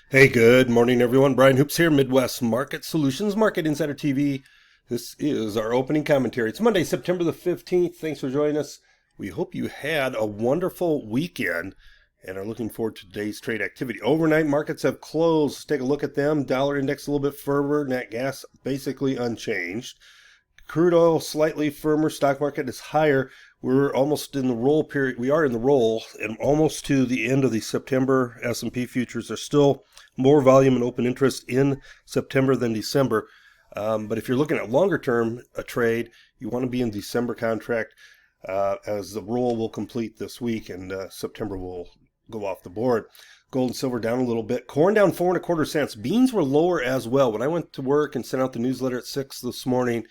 Hey, good morning, everyone. Brian Hoops here, Midwest Market Solutions, Market Insider TV. This is our opening commentary. It's Monday, September the 15th. Thanks for joining us. We hope you had a wonderful weekend and are looking forward to today's trade activity. Overnight markets have closed. Let's take a look at them. Dollar index a little bit firmer. Nat gas basically unchanged. Crude oil slightly firmer. Stock market is higher. We're almost in the roll period. We are in the roll and almost to the end of the September S&P futures. There's still more volume and open interest in September than December. But if you're looking at longer term a trade, you want to be in December contract as the roll will complete this week and September will go off the board. Gold and silver down a little bit. Corn down 4.25 cents. Beans were lower as well. When I went to work and sent out the newsletter at 6 this morning,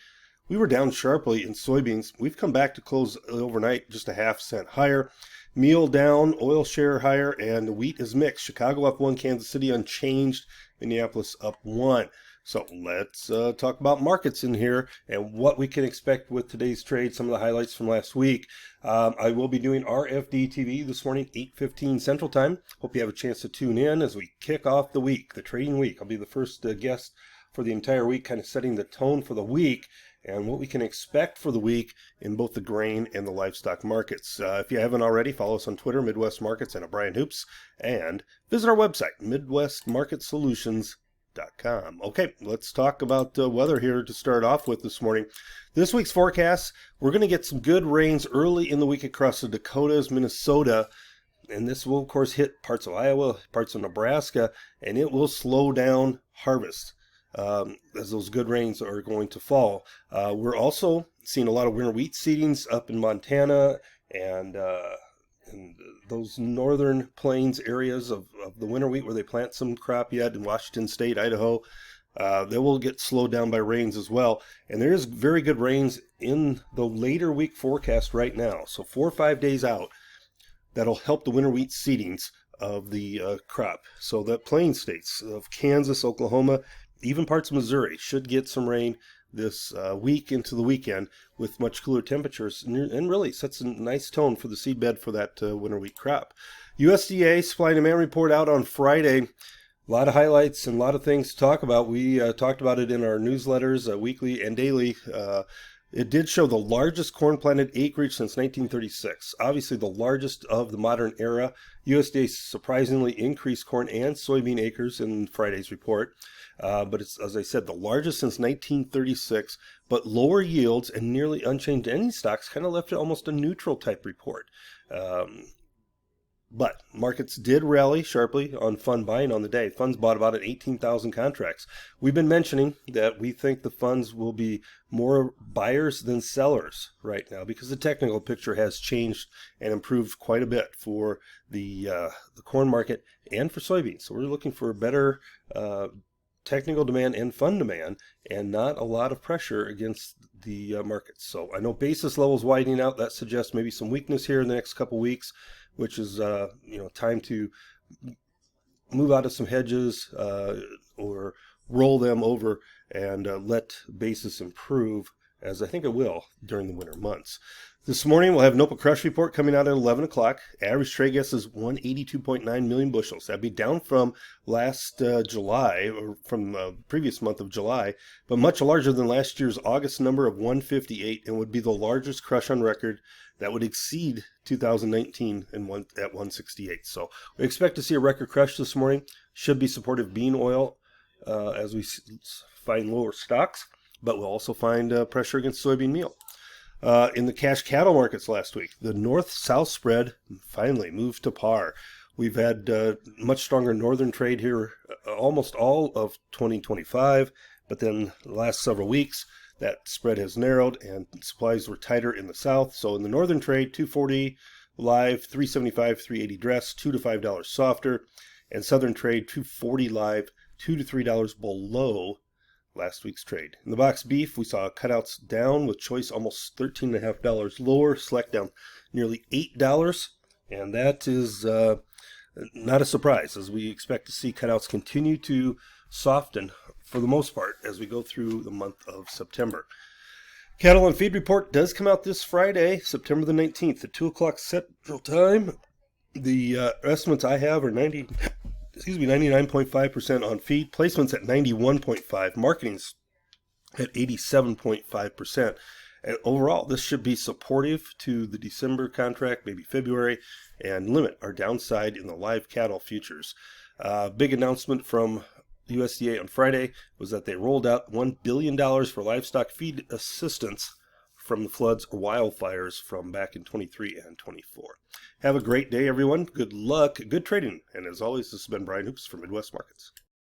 we were down sharply in soybeans. We've come back to close overnight just a half cent higher. Meal down, oil share higher, and wheat is mixed. Chicago up 1, Kansas City unchanged, Minneapolis up 1. So let's talk about markets in here and what we can expect with today's trade, some of the highlights from last week. I will be doing RFD TV this morning, 8:15 Central Time. Hope you have a chance to tune in as we kick off the week, the trading week. I'll be the first guest for the entire week, kind of setting the tone for the week and what we can expect for the week in both the grain and the livestock markets. If you haven't already, follow us on Twitter, Midwest Markets, and Brian Hoops, and visit our website, MidwestMarketSolutions.com. Okay, let's talk about weather here to start off with this morning. This week's forecast, we're going to get some good rains early in the week across the Dakotas, Minnesota, and this will, of course, hit parts of Iowa, parts of Nebraska, and it will slow down harvest. As those good rains are going to fall. We're also seeing a lot of winter wheat seedings up in Montana and those northern plains areas of the winter wheat where they plant some crop yet in Washington State, Idaho. They will get slowed down by rains as well. And there is very good rains in the later week forecast right now. So 4 or 5 days out, that'll help the winter wheat seedings of the crop. So the plain states of Kansas, Oklahoma, even parts of Missouri should get some rain this week into the weekend with much cooler temperatures and really sets a nice tone for the seedbed for that winter wheat crop. USDA supply and demand report out on Friday. A lot of highlights and a lot of things to talk about. We talked about it in our newsletters, weekly and daily. It did show the largest corn planted acreage since 1936, obviously the largest of the modern era. USDA surprisingly increased corn and soybean acres in Friday's report, but it's, as I said, the largest since 1936, but lower yields and nearly unchanged ending stocks kind of left it almost a neutral type report. But markets did rally sharply on fund buying on the day. Funds bought about 18,000 contracts. We've been mentioning that we think the funds will be more buyers than sellers right now because the technical picture has changed and improved quite a bit for the corn market and for soybeans. So we're looking for better technical demand and fund demand and not a lot of pressure against the markets. So I know basis levels widening out. That suggests maybe some weakness here in the next couple weeks, which is time to move out of some hedges or roll them over and let basis improve, as I think it will during the winter months. This morning we'll have an open crush report coming out at 11 o'clock. Average trade guess is 182.9 million bushels. That'd be down from last July, or from the previous month of July, but much larger than last year's August number of 158 and would be the largest crush on record. That would exceed 2019 at 168. So we expect to see a record crush this morning. Should be supportive bean oil as we find lower stocks, but we'll also find pressure against soybean meal. In the cash cattle markets last week, the north-south spread finally moved to par. We've had much stronger northern trade here almost all of 2025, but then the last several weeks, that spread has narrowed and supplies were tighter in the south. So in the northern trade, 240 live, 375, 380 dress, $2 to $5 softer. And southern trade, 240 live, $2 to $3 below last week's trade. In the box beef, we saw cutouts down with choice almost $13.50 lower, select down nearly $8. And that is not a surprise, as we expect to see cutouts continue to soften for the most part as we go through the month of September. Cattle and feed report does come out this Friday, September the 19th at 2 o'clock Central Time. The estimates I have are 99.5% on feed, placements at 91.5%, marketing's at 87.5%. And overall, this should be supportive to the December contract, maybe February, and limit our downside in the live cattle futures. Big announcement from USDA on Friday was that they rolled out $1 billion for livestock feed assistance from the floods or wildfires from back in 23 and 24. Have a great day, everyone. Good luck, good trading. And as always, this has been Brian Hoops from Midwest Markets.